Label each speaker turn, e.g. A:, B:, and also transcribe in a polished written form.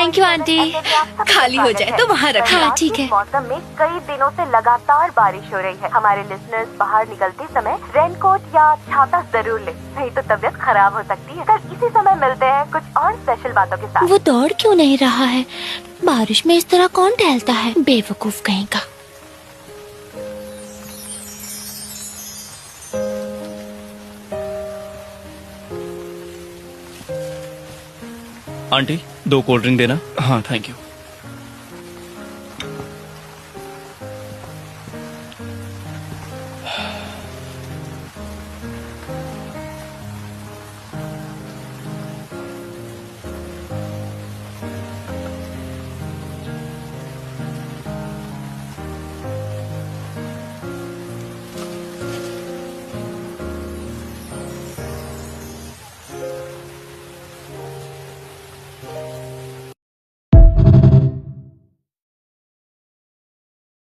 A: Thank you aunty.
B: खाली हो जाए तो वहाँ रखना।
A: हाँ ठीक है।
C: मौसम में कई दिनों से लगातार बारिश हो रही है। हमारे लिसनर्स बाहर निकलते समय रेनकोट या छाता जरूर ले, नहीं तो तबीयत खराब हो सकती है। कल इसी समय मिलते हैं कुछ और स्पेशल बातों के साथ।
A: वो दौड़ क्यों नहीं रहा है? बारिश में इस तरह कौन टहलता है? बेवकूफ कहीं का।
D: आंटी 2 कोल्ड ड्रिंक देना।
E: हाँ थैंक यू।